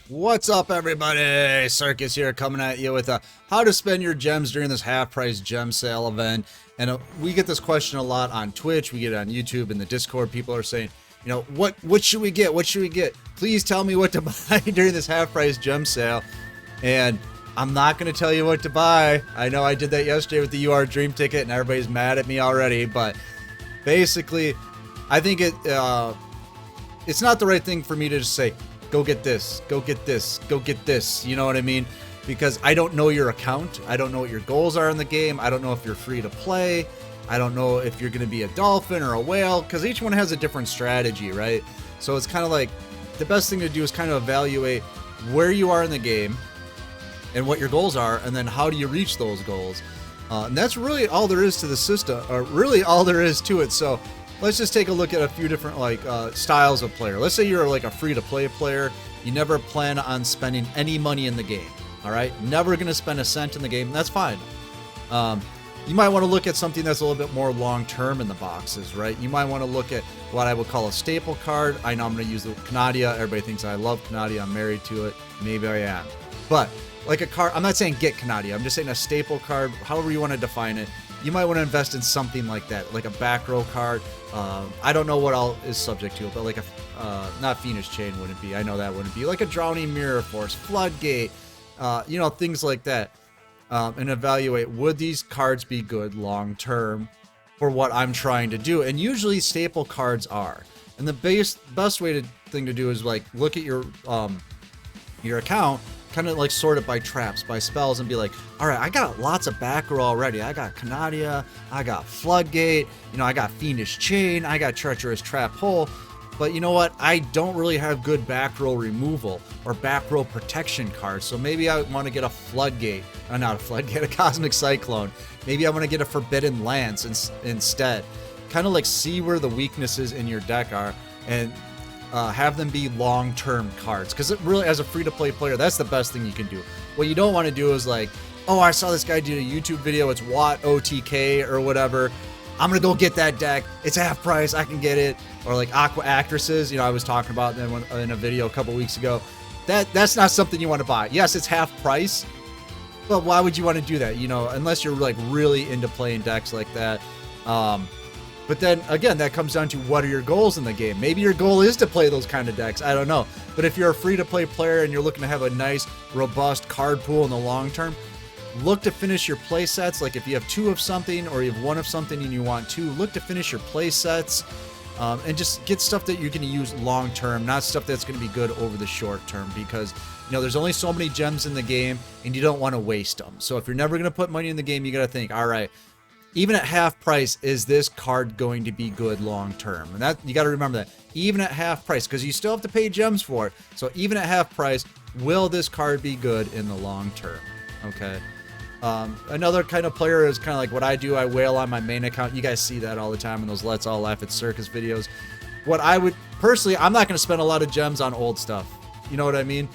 What's up, everybody? Circus here, coming at you with how to spend your gems during this half-price gem sale event. And we get this question a lot on Twitch, we get it on YouTube, and the Discord. People are saying, you know, what should we get? What should we get? Please tell me what to buy during this half-price gem sale. And I'm not going to tell you what to buy. I know I did that yesterday with the UR Dream Ticket, and everybody's mad at me already. But basically, I think it's not the right thing for me to just say, go get this, go get this, go get this. You know what I mean? Because I don't know your account. I don't know what your goals are in the game. I don't know if you're free to play. I don't know if you're going to be a dolphin or a whale, because each one has a different strategy, right? So it's kind of like the best thing to do is kind of evaluate where you are in the game and what your goals are, and then how do you reach those goals. And that's really all there is to the system, or really all there is to it. So let's just take a look at a few different styles of player. Let's say you're like a free-to-play player. You never plan on spending any money in the game. All right, never gonna spend a cent in the game. That's fine. You might want to look at something that's a little bit more long-term in the boxes, right? You might want to look at what I would call a staple card. I know I'm going to use the Canadia. Everybody thinks I love Canadia. I'm married to it. Maybe I am. But like a card, I'm not saying get Canadia. I'm just saying a staple card, however you want to define it. You might want to invest in something like that, like a back row card. I don't know what all is subject to it, but like a, not Phoenix Chain wouldn't be. I know that wouldn't be. Like a Drowning Mirror Force, Floodgate, you know, things like that. And evaluate, would these cards be good long term for what I'm trying to do? And usually staple cards are. And the best thing to do is like look at your account, kind of like sort it by traps, by spells, and be like, all right, I got lots of back row already. I got Canadia, I got Floodgate, you know, I got Fiendish Chain, I got Treacherous Trap Hole. But you know what? I don't really have good back row removal or back row protection cards. So maybe I want to get a Floodgate. Not a Floodgate, a Cosmic Cyclone. Maybe I want to get a Forbidden Lance instead. Kind of like see where the weaknesses in your deck are and have them be long-term cards. Because it really, as a free-to-play player, that's the best thing you can do. What you don't want to do is like, oh, I saw this guy do a YouTube video. It's Watt OTK or whatever. I'm going to go get that deck. It's half price. I can get it. Or like Aqua Actresses, you know, I was talking about them in a video a couple weeks ago. That's not something you want to buy. Yes, it's half price, but why would you want to do that? You know, unless you're like really into playing decks like that. But then again, that comes down to what are your goals in the game. Maybe your goal is to play those kind of decks. I don't know. But if you're a free-to-play player and you're looking to have a nice, robust card pool in the long term, look to finish your play sets. Like if you have 2 of something or you have 1 of something and you want 2, look to finish your play sets. And just get stuff that you're going to use long term, not stuff that's going to be good over the short term, because you know there's only so many gems in the game and you don't want to waste them. So if you're never going to put money in the game, you got to think, all right, even at half price, is this card going to be good long term? And that you got to remember that even at half price, because you still have to pay gems for it. So even at half price, will this card be good in the long term? Okay. Another kind of player is kind of like what I do. I whale on my main account. You guys see that all the time in those Let's All Laugh at Circus videos. What I would personally, I'm not going to spend a lot of gems on old stuff. You know what I mean?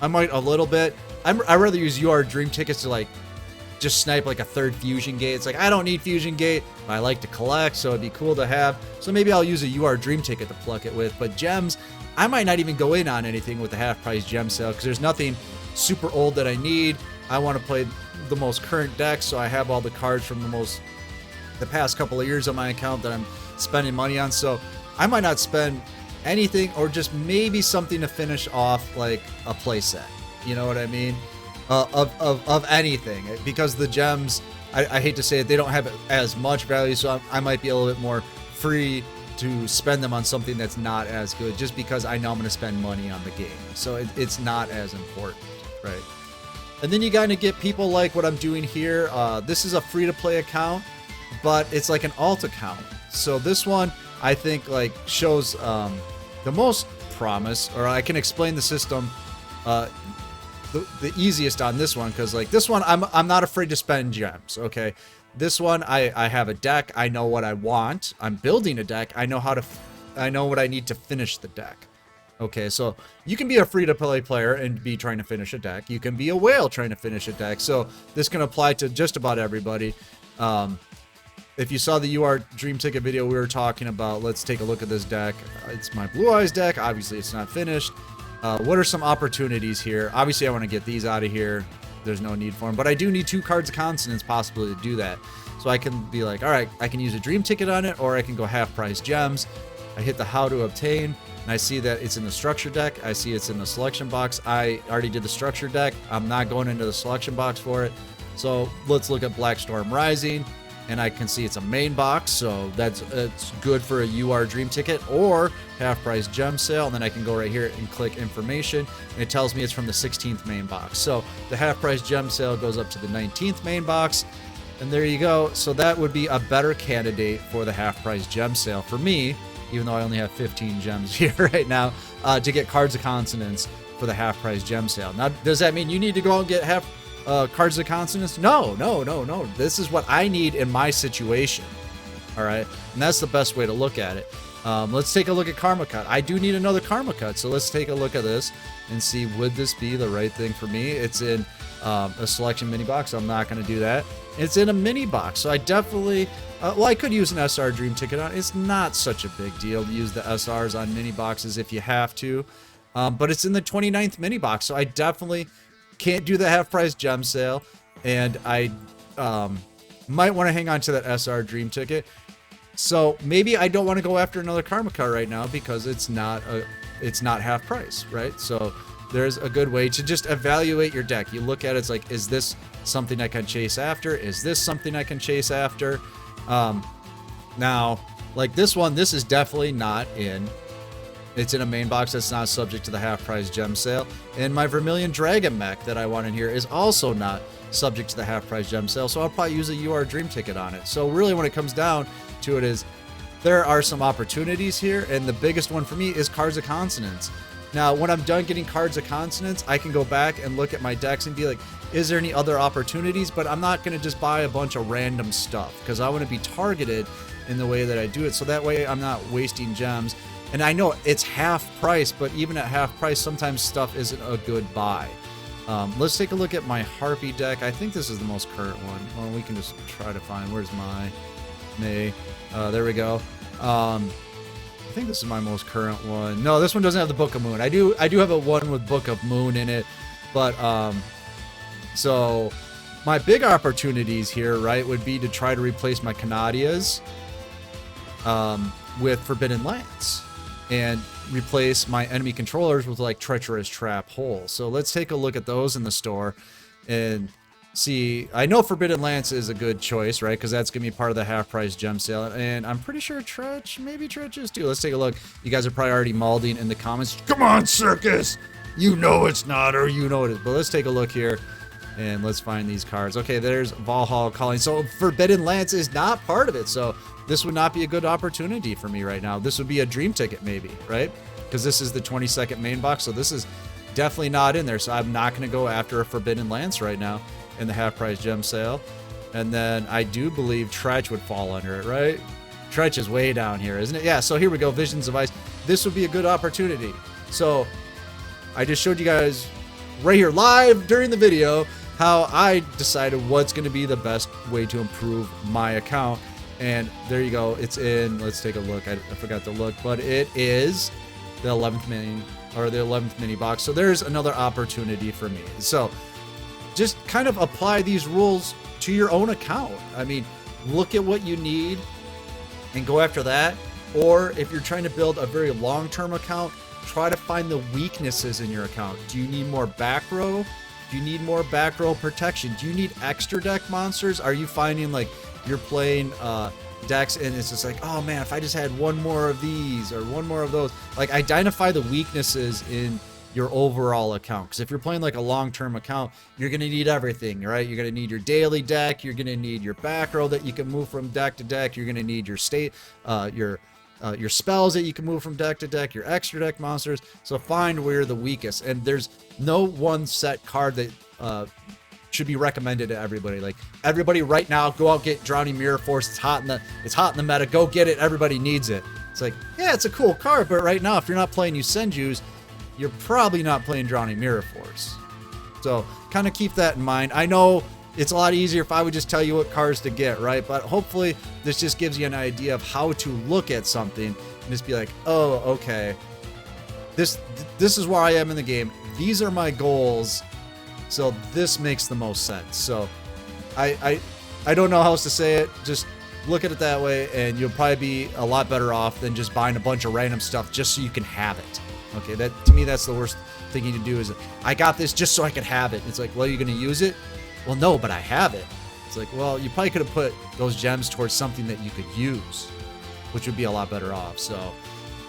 I might a little bit. I'd rather use UR Dream Tickets to like just snipe like a 3rd Fusion Gate. It's like I don't need Fusion Gate, but I like to collect, so it'd be cool to have. So maybe I'll use a UR Dream Ticket to pluck it with. But gems, I might not even go in on anything with the half price gem sale because there's nothing super old that I need. I want to play the most current deck, so I have all the cards from the past couple of years on my account that I'm spending money on. So I might not spend anything, or just maybe something to finish off like a playset. You know what I mean? Of anything, because the gems, I hate to say it, they don't have as much value. So I might be a little bit more free to spend them on something that's not as good, just because I know I'm going to spend money on the game. So it's not as important, right? And then you got to get people like what I'm doing here. This is a free-to-play account, but it's like an alt account. So this one, I think, like shows the most promise, or I can explain the system the easiest on this one, because like this one, I'm not afraid to spend gems. Okay, this one, I have a deck. I know what I want. I'm building a deck. I know what I need to finish the deck. Okay, so you can be a free-to-play player and be trying to finish a deck. You can be a whale trying to finish a deck. So this can apply to just about everybody. If you saw the UR Dream Ticket video we were talking about, let's take a look at this deck. It's my Blue Eyes deck. Obviously, it's not finished. What are some opportunities here? Obviously, I want to get these out of here. There's no need for them, but I do need 2 cards of consonants possibly to do that. So I can be like, all right, I can use a dream ticket on it, or I can go half price gems. I hit the how to obtain, and I see that it's in the structure deck. I see it's in the selection box. I already did the structure deck. I'm not going into the selection box for it. So let's look at Black Storm Rising, and I can see it's a main box, so it's good for a UR dream ticket or half price gem sale. And then I can go right here and click information, and it tells me it's from the 16th main box. So the half price gem sale goes up to the 19th main box, and there you go. So that would be a better candidate for the half price gem sale for me, even though I only have 15 gems here right now, to get cards of consonants for the half price gem sale. Now, does that mean you need to go and get cards of consonants? No. This is what I need in my situation. All right, and that's the best way to look at it. Let's take a look at Karma Cut. I do need another Karma Cut, so let's take a look at this and see, would this be the right thing for me? It's in a selection mini box. I'm not going to do that. It's in a mini box, so I definitely, well, I could use an SR Dream Ticket on it. It's not such a big deal to use the SRs on mini boxes if you have to, but it's in the 29th mini box, so I definitely can't do the half price gem sale, and I might want to hang on to that SR Dream Ticket. So maybe I don't want to go after another Karma Cut right now because it's not half price, right? So there's a good way to just evaluate your deck. You look at it, it's like, is this something I can chase after? Is this something I can chase after? Now, like this one, this is definitely not in. It's in a main box that's not subject to the half price gem sale. And my Vermilion Dragon mech that I want in here is also not subject to the half price gem sale. So I'll probably use a UR Dream Ticket on it. So really when it comes down to it is, there are some opportunities here. And the biggest one for me is cards of consonants. Now, when I'm done getting cards of consonants, I can go back and look at my decks and be like, is there any other opportunities? But I'm not going to just buy a bunch of random stuff because I want to be targeted in the way that I do it. So that way I'm not wasting gems. And I know it's half price, but even at half price, sometimes stuff isn't a good buy. Let's take a look at my Harpy deck. I think this is the most current one. Well, we can just try to find, where's my May? There we go. I think this is my most current one. No, this one doesn't have the Book of Moon. I do have a one with Book of Moon in it, but so my big opportunities here, right, would be to try to replace my Canadias with Forbidden Lance and replace my enemy controllers with like Treacherous Trap Hole. So let's take a look at those in the store and see. I know Forbidden Lance is a good choice, right? Because that's going to be part of the half price gem sale. And I'm pretty sure maybe Tretch is too. Let's take a look. You guys are probably already malding in the comments. Come on, Circus! You know it's not, or you know it is. But let's take a look here and let's find these cards. Okay, there's Valhalla Calling. So Forbidden Lance is not part of it. So this would not be a good opportunity for me right now. This would be a dream ticket maybe, right? Because this is the 22nd main box. So this is definitely not in there. So I'm not going to go after a Forbidden Lance right now in the half price gem sale. And then I do believe Tretch would fall under it, right? Tretch is way down here, isn't it? Yeah, so here we go, Visions of Ice. This would be a good opportunity. So I just showed you guys right here live during the video how I decided what's going to be the best way to improve my account. And there you go. It's in, let's take a look. I forgot to look, but it is the 11th mini, or the 11th mini box. So there's another opportunity for me. So just kind of apply these rules to your own account. I mean, look at what you need and go after that. Or if you're trying to build a very long-term account, try to find the weaknesses in your account. Do you need more back row? Do you need more back row protection? Do you need extra deck monsters? Are you finding like you're playing decks and it's just like, oh man, if I just had one more of these or one more of those. Like, identify the weaknesses in your overall account, because if you're playing like a long-term account, you're going to need everything, right? You're going to need your daily deck, you're going to need your back row that you can move from deck to deck, you're going to need your your spells that you can move from deck to deck, your extra deck monsters. So find where you're the weakest, and there's no one set card that should be recommended to everybody. Like, everybody right now, go out, get Drowning Mirror Force. It's hot in the meta. Go get it. Everybody needs it. It's like, yeah, it's a cool card, but right now, if you're not playing Yusenjus, you're probably not playing Drowning Mirror Force. So kind of keep that in mind. I know it's a lot easier if I would just tell you what cards to get, right? But hopefully this just gives you an idea of how to look at something and just be like, oh, okay, this is where I am in the game. These are my goals. So this makes the most sense. So I don't know how else to say it. Just look at it that way, and you'll probably be a lot better off than just buying a bunch of random stuff just so you can have it. Okay, that to me, that's the worst thing you can do is, I got this just so I can have it. It's like, well, you're going to use it? Well, no, but I have it. It's like, well, you probably could have put those gems towards something that you could use, which would be a lot better off. So,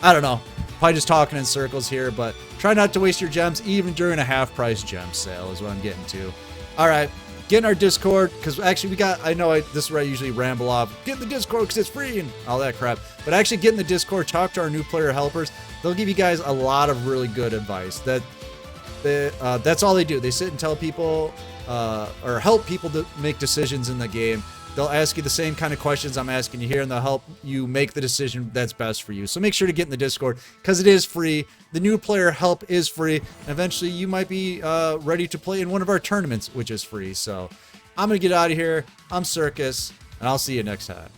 I don't know. Probably just talking in circles here, but try not to waste your gems even during a half-price gem sale is what I'm getting to. All right, get in our Discord, because actually this is where I usually ramble off. Get in the Discord because it's free and all that crap. But actually get in the Discord, talk to our new player helpers. They'll give you guys a lot of really good advice. That's all they do. They sit and tell people or help people to make decisions in the game. They'll ask you the same kind of questions I'm asking you here, and they'll help you make the decision that's best for you. So make sure to get in the Discord because it is free. The new player help is free. And eventually you might be ready to play in one of our tournaments, which is free. So I'm going to get out of here. I'm Circus, and I'll see you next time.